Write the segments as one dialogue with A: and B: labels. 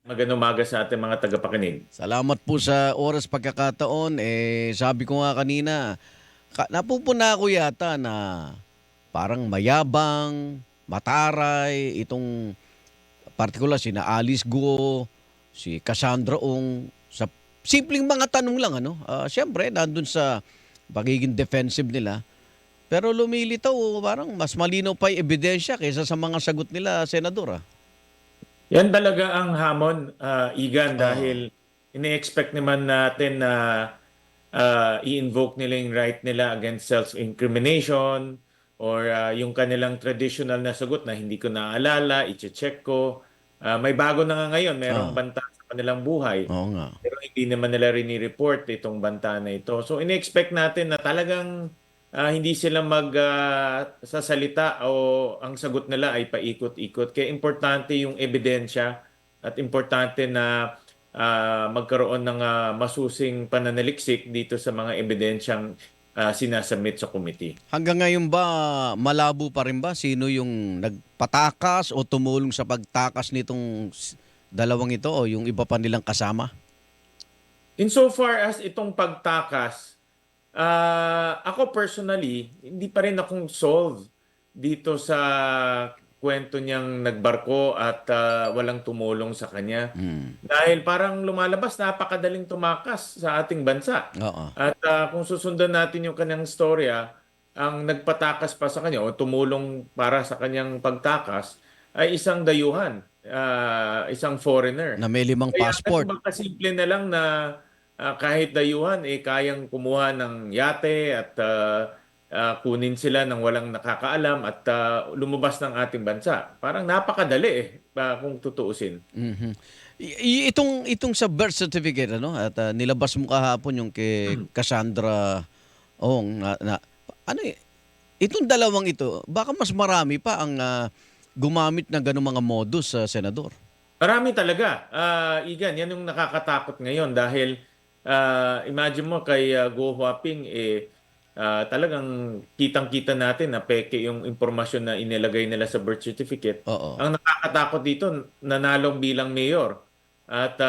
A: Magandang umaga sa ating mga tagapakinig.
B: Salamat po sa oras pagkakataon. Sabi ko nga kanina, napupuna ko yata na parang mayabang, mataray, itong partikular sina Alice Guo, si Cassandra Ong, sa simpleng mga tanong lang, ano? Siyempre, nandun sa pagiging defensive nila. Pero lumilitaw, parang mas malinaw pa yung ebidensya kaysa sa mga sagot nila, Senador.
A: Yan talaga ang hamon, Igan,
B: Oo.
A: dahil ini-expect naman natin na i-invoke nila yung right nila against self-incrimination or yung kanilang traditional na sagot na hindi ko naalala, i-check ko. May bago na nga ngayon, merong
B: Ah,
A: banta sa kanilang buhay.
B: oo nga.
A: Pero hindi naman nila rini-report itong banta na ito. So ini-expect natin na talagang hindi sila sasalita o ang sagot nila ay paikot-ikot. Kaya importante yung ebidensya at importante na magkaroon ng masusing pananaliksik dito sa mga ebidensyang sinasubmit sa committee.
B: Hanggang ngayon ba, malabo pa rin ba sino yung nagpatakas o tumulong sa pagtakas nitong dalawang ito o yung iba pa nilang kasama?
A: Insofar as itong pagtakas, ako personally, hindi pa rin akong solve dito sa kwento niyang nagbarko at walang tumulong sa kanya.
B: Hmm.
A: Dahil parang lumalabas, napakadaling tumakas sa ating bansa.
B: Oo.
A: At kung susundan natin yung kanyang storya, ang nagpatakas pa sa kanya o tumulong para sa kanyang pagtakas ay isang dayuhan, isang foreigner.
B: Na may limang
A: Kaya
B: passport.
A: ganun bang kasimple na lang na kahit dayuhan kayang kumuha ng yate at kunin sila ng walang nakakaalam at lumabas ng ating bansa. Parang napakadali kung tutuusin.
B: Mhm. Itong sa birth certificate ano at nilabas mo kahapon yung kay Cassandra Ong na ano itong dalawang ito, baka mas marami pa ang gumamit ng ganung mga modus sa senador.
A: Marami talaga. Igan, yan yung nakakatakot ngayon dahil imagine mo kay Go Huaping talagang kitang-kita natin na peke yung impormasyon na inilagay nila sa birth certificate.
B: Oo.
A: Ang nakakatakot dito, nanalong bilang mayor at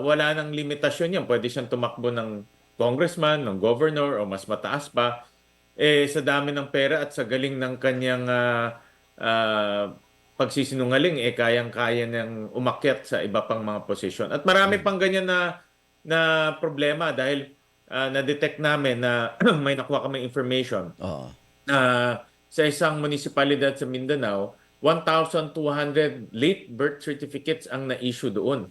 A: wala nang limitasyon yan. Pwede siyang tumakbo ng congressman, ng governor o mas mataas pa. Sa dami ng pera at sa galing ng kanyang ah, pagsisinungaling, kayang-kaya niyang umakyat sa iba pang mga posisyon. At marami pang ganyan na problema dahil na-detect namin na may nakuha kami information
B: Oo.
A: na sa isang munisipalidad sa Mindanao, 1,200 late birth certificates ang na-issue doon.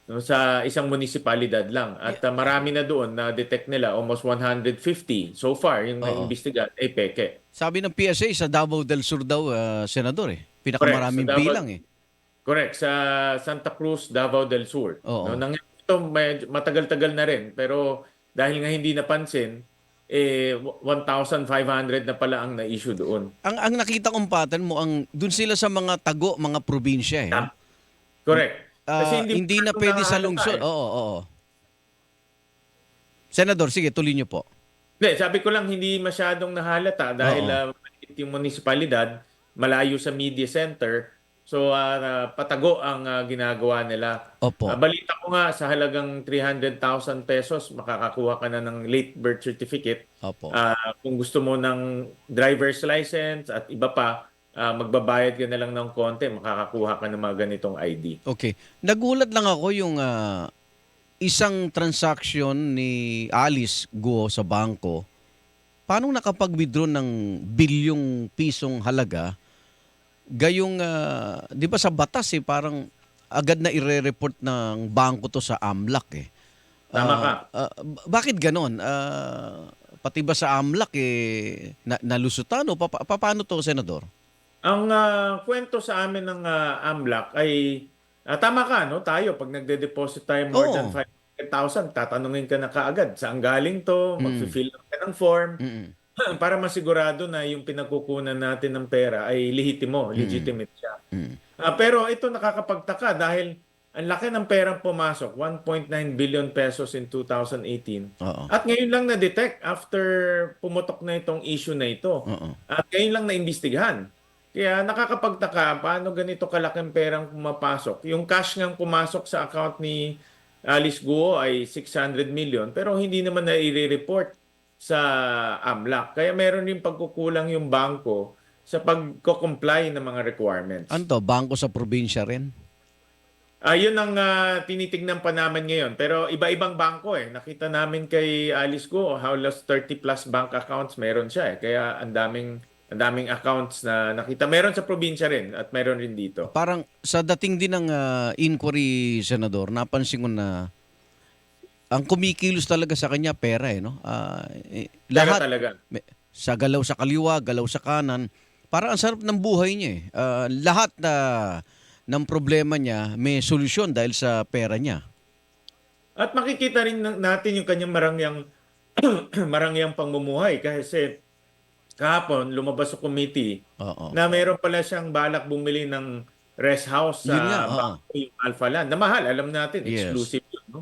A: No, sa isang munisipalidad lang. At marami na doon na-detect nila, almost 150 so far, yung
B: Oo.
A: na-imbestigat ay peke.
B: Sabi ng PSA sa Davao del Sur daw, senador
A: Correct. Sa
B: Pinakamaraming
A: Davao,
B: bilang
A: correct. Sa Santa Cruz, Davao del Sur. No,
B: Oo.
A: ito matagal-tagal na rin. Pero dahil nga hindi napansin, 1,500 na pala ang na-issue doon.
B: Ang nakita kong pattern mo dun sila sa mga tago, mga probinsya no?
A: Correct. Kasi hindi
B: Hindi na
A: masyadong
B: pwede sa
A: nakahalata
B: lungsod. Oo, oo. Senador, sige, tuloy niyo po.
A: Hindi, sabi ko lang hindi masyadong nahalata dahil
B: Oo.
A: maliit yung munisipalidad, malayo sa media center. So patago ang ginagawa nila.
B: Opo.
A: Balita ko nga sa halagang 300,000 pesos makakakuha ka na ng late birth certificate.
B: Opo.
A: Kung gusto mo ng driver's license at iba pa, magbabayad ka na lang ng konti, makakakuha ka ng mga ganitong ID.
B: Okay. Nagulat lang ako yung isang transaction ni Alice Guo sa bangko. Paano nakapag-withdraw ng bilyong pisong halaga? Gayong, 'di ba sa batas parang agad na ire-report ng bangko to sa AMLAC
A: Tama ka.
B: Bakit ganon? Pati ba sa AMLAC nalusutan o paano to, senador?
A: Ang kwento sa amin ng AMLAC ay tama ka, no? Tayo, pag nagde-deposit tayo more than
B: Oo.
A: 500,000, tatanungin ka na kaagad, saan galing to?
B: Mm.
A: Mag-fill ka ng form
B: Mm.
A: para masigurado na yung pinagkukunan natin ng pera ay lehitimo,
B: Mm.
A: legitimate siya.
B: Mm.
A: Pero ito nakakapagtaka dahil ang laki ng perang pumasok, 1.9 billion pesos in 2018.
B: Oo.
A: At ngayon lang na-detect after pumutok na itong issue na ito.
B: Oo.
A: At ngayon lang naimbestigahan. Kaya nakakapagtaka paano ganito kalaking perang pumapasok. Yung cash ngang pumasok sa account ni Alice Guo ay 600 million pero hindi naman nai-report sa AMLAC. Kaya meron din pagkukulang yung bangko sa pagko-comply ng mga
B: Ano
A: requirements.
B: to, bangko sa probinsya rin?
A: Yun ang tinitignan pa namin ngayon. Pero iba-ibang bangko eh. Nakita namin kay Alice Go, halos 30 plus bank accounts meron siya eh. Kaya ang daming accounts na nakita. Meron sa probinsya rin at meron rin dito.
B: Parang sa dating din ng inquiry, Senador, napansin ko na ang kumikilos talaga sa kanya pera eh, no?
A: Pera
B: Lahat
A: talaga.
B: sa galaw sa kaliwa, galaw sa kanan, parang ang sarap ng buhay niya eh. Lahat ng problema niya may solusyon dahil sa pera niya.
A: At makikita rin natin yung kanyang marangyang pamumuhay kasi kahapon lumabas sa committee
B: Oo.
A: na meron pala siyang balak bumili ng rest house
B: Yun nga,
A: sa
B: oo.
A: Bangko, yung Alpha Land. Na mahal, alam natin,
B: Yes.
A: exclusive yun, no?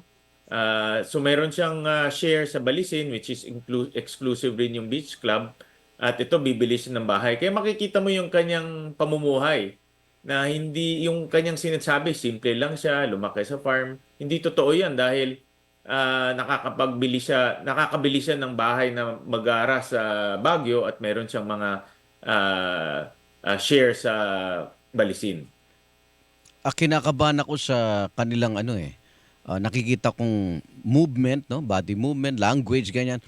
A: So meron siyang share sa Balisin which is exclusive rin yung beach club at ito bibili siya ng bahay. Kaya makikita mo yung kanyang pamumuhay na hindi yung kanyang sinasabi, simple lang siya, lumaki sa farm. Hindi totoo yan dahil nakakabili siya ng bahay na mag-aara sa Baguio at meron siyang mga ah, share sa Balisin.
B: Kinakabahan ako sa kanilang ano eh. Nakikita kong movement, no? Body movement, language, ganyan.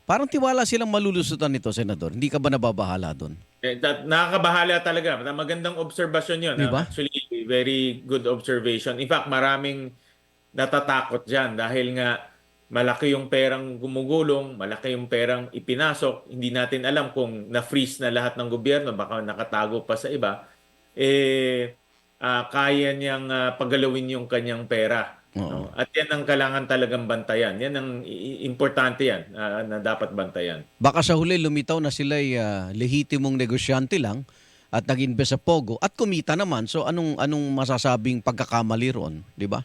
B: Parang tiwala silang malulusutan nito, Senador. Hindi ka ba nababahala doon?
A: Nakakabahala talaga. Magandang obserbasyon yun.
B: Di ba?
A: Actually, very good observation. In fact, maraming natatakot dyan dahil nga malaki yung perang gumugulong, malaki yung perang ipinasok. Hindi natin alam kung na-freeze na lahat ng gobyerno, baka nakatago pa sa iba. Kaya niyang pagalawin yung kanyang pera.
B: Oo.
A: No? At yan ang kailangan talagang bantayan. Yan ang importante yan na dapat bantayan.
B: Baka sa huli lumitaw na sila'y lehitimong negosyante lang at nag-invest sa Pogo at kumita naman. So anong masasabing pagkakamali roon, di ba?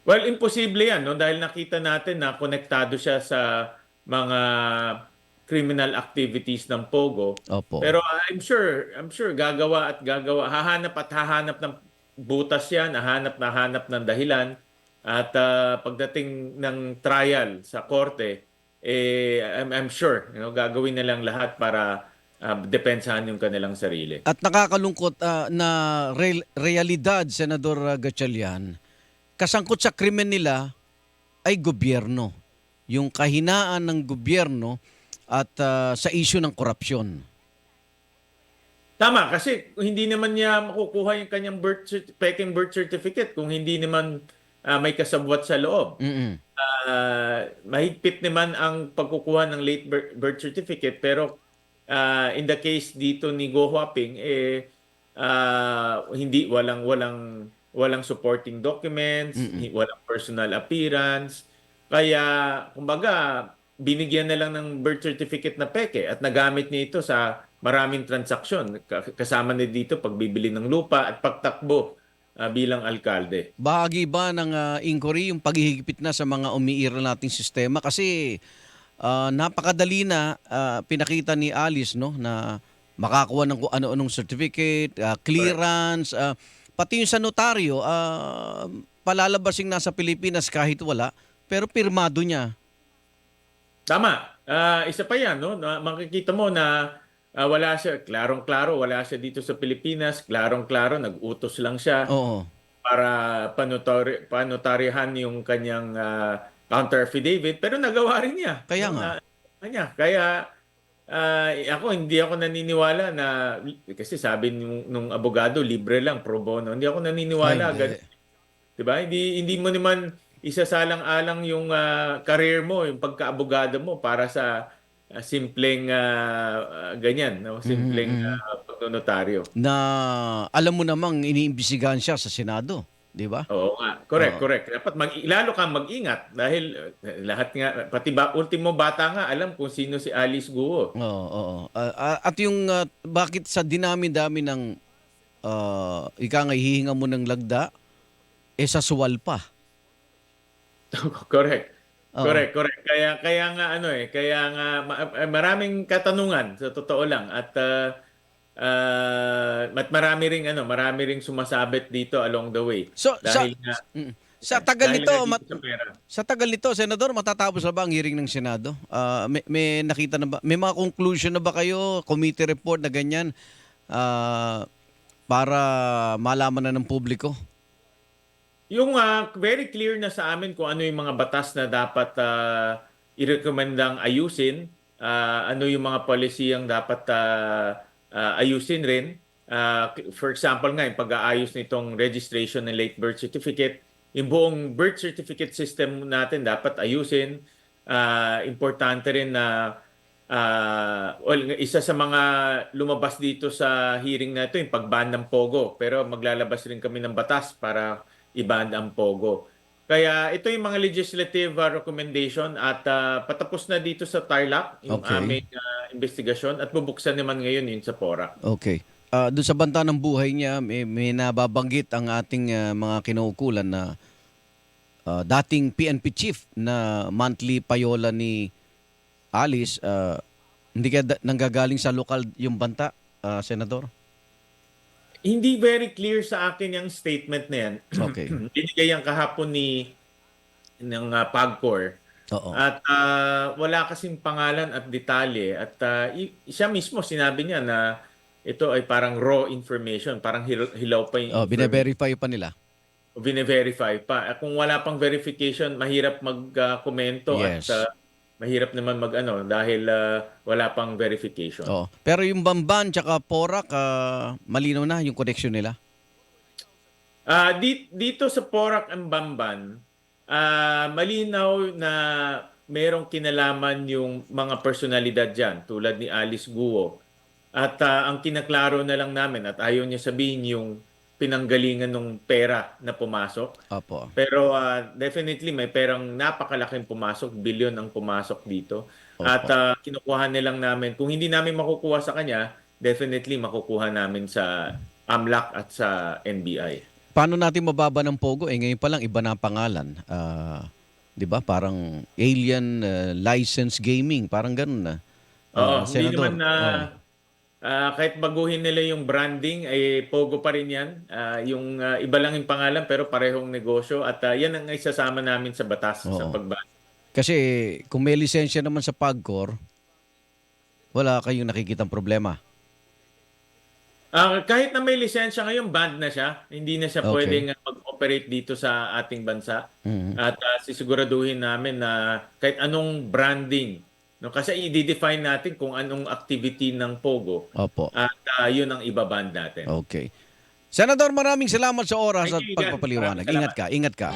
A: Well, imposible yan, no? Dahil nakita natin na konektado siya sa mga criminal activities ng Pogo.
B: Opo.
A: Pero I'm sure gagawa at gagawa, hahanap at hahanap ng butas yan, hahanap ng dahilan. At pagdating ng trial sa korte, I'm sure, gagawin nilang lahat para depensahan yung kanilang sarili.
B: At nakakalungkot na realidad, Senador Gatchalian, kasangkot sa krimen nila ay gobyerno. Yung kahinaan ng gobyerno at sa issue ng korupsyon.
A: Tama, kasi hindi naman niya makukuha yung kanyang peking birth certificate kung hindi naman may kasabwat sa loob.
B: Mm-mm.
A: Mahigpit naman ang pagkukuha ng late birth certificate pero in the case dito ni Go Huaping hindi walang supporting documents,
B: Mm-mm.
A: walang personal appearance. Kaya kumbaga binigyan na lang ng birth certificate na peke at nagamit niya ito sa maraming transaksyon. Kasama na dito pagbibili ng lupa at pagtakbo bilang alkalde.
B: Bahagi ba ng inquiry yung paghihigpit na sa mga umiiral nating sistema? Kasi napakadali na pinakita ni Alice no na makakuha ng kung ano-anong certificate, clearance, pati yung sa notaryo, palalabasing nasa Pilipinas kahit wala, pero pirmado niya.
A: Tama. Isa pa yan, no? Makikita mo na wala siya, klarong-klaro, wala siya dito sa Pilipinas, klarong-klaro, nag-utos lang siya
B: Oo.
A: para panotaryahan yung kanyang counter affidavit, pero nagawa rin niya.
B: Kaya
A: No?
B: nga.
A: Kaya hindi ako naniniwala na, kasi sabi nung abogado, libre lang, pro bono. Hindi ako
B: Ay,
A: naniniwala.
B: hindi.
A: Diba? Hindi mo naman isasalang-alang yung career mo, yung pagkaabogado mo para sa simpleng ganyan, no? Simpleng
B: Mhm.
A: pagnotaryo.
B: Na alam mo namang iniimbestigahan siya sa Senado, di ba?
A: Oo nga. Correct,
B: Oo.
A: correct. Dapat lalo kang mag-ingat dahil lahat nga, pati ultimo bata nga alam kung sino si Alice Guo.
B: Oo, oo. At yung bakit sa dinami-dami ng ika nga hihinga mo ng lagda, sa suwal pa.
A: Correct.
B: Oo.
A: Correct, correct. Kaya nga ano kaya nga maraming katanungan sa totoo lang at marami ring sumasabit dito along the way
B: So
A: dahil nga
B: sa tagal
A: dahil
B: nito,
A: nga dito sa pera.
B: sa tagal nito, Senador, matatapos na ba ang hearing ng Senado? May nakita na ba? May mga conclusion na ba kayo? Committee report na ganyan para malaman na ng publiko?
A: Yung very clear na sa amin kung ano yung mga batas na dapat irekomendang ayusin, ano yung mga policy ang dapat ayusin rin. For example nga, yung pag-aayos nitong registration ng late birth certificate, yung buong birth certificate system natin dapat ayusin. Importante rin na isa sa mga lumabas dito sa hearing na ito, yung pag-ban ng Pogo. Pero maglalabas rin kami ng batas para i-ban ang Pogo. Kaya ito yung mga legislative recommendation at patapos na dito sa Tarlac yung
B: Okay.
A: aming investigasyon at bubuksan naman ngayon yun sa PORA.
B: Okay. Doon sa banta ng buhay niya, may nababanggit ang ating mga kinaukulan na dating PNP chief na monthly payola ni Alice, hindi kaya nanggagaling sa lokal yung banta, Senador?
A: Hindi very clear sa akin yung statement na yan.
B: Okay.
A: Binigay yan kahapon ng PAGCOR.
B: Oo.
A: At wala kasing pangalan at detalye. At siya mismo sinabi niya na ito ay parang raw information. Parang hilaw pa yung information.
B: Bine-verify pa nila.
A: Bine-verify pa. Kung wala pang verification, mahirap mag-komento
B: Yes.
A: at mahirap naman mag-ano dahil wala pang verification.
B: Oo. Pero yung Bamban tsaka Porac, malinaw na yung connection nila.
A: Dito sa Porac and Bamban, malinaw na merong kinalaman yung mga personalidad dyan tulad ni Alice Guo. At ang kinaklaro na lang namin at ayaw niya sabihin yung pinanggalingan ng pera na pumasok.
B: Opo.
A: Pero definitely may perang napakalaking pumasok, bilyon ang pumasok dito.
B: Opo.
A: At kinukuha nilang namin, kung hindi namin makukuha sa kanya, definitely makukuha namin sa AMLAC at sa NBI.
B: Paano natin mababa ng Pogo? Ngayon pa lang iba na ang pangalan. 'Di ba? Parang alien license gaming, parang ganun na.
A: Oo, hindi
B: Senador.
A: naman na kahit baguhin nila yung branding, ay Pogo pa rin yan. Yung iba lang yung pangalan pero parehong negosyo at yan ang isasama namin sa batas sa
B: Oo.
A: pagban.
B: Kasi kung may lisensya naman sa PAGCOR, wala kayong nakikitang problema.
A: Kahit na may lisensya ngayon, banned na siya. Hindi na siya
B: Okay.
A: pwedeng mag-operate dito sa ating bansa.
B: Mhm.
A: At sisiguraduhin namin na kahit anong branding, no, kasi i-define natin kung anong activity ng Pogo
B: Opo.
A: at yun ang ibaband natin.
B: Okay. Senador, maraming salamat sa oras at
A: Thank you, Igan.
B: pagpapaliwanag.
A: Maraming
B: Ingat ka, ingat ka.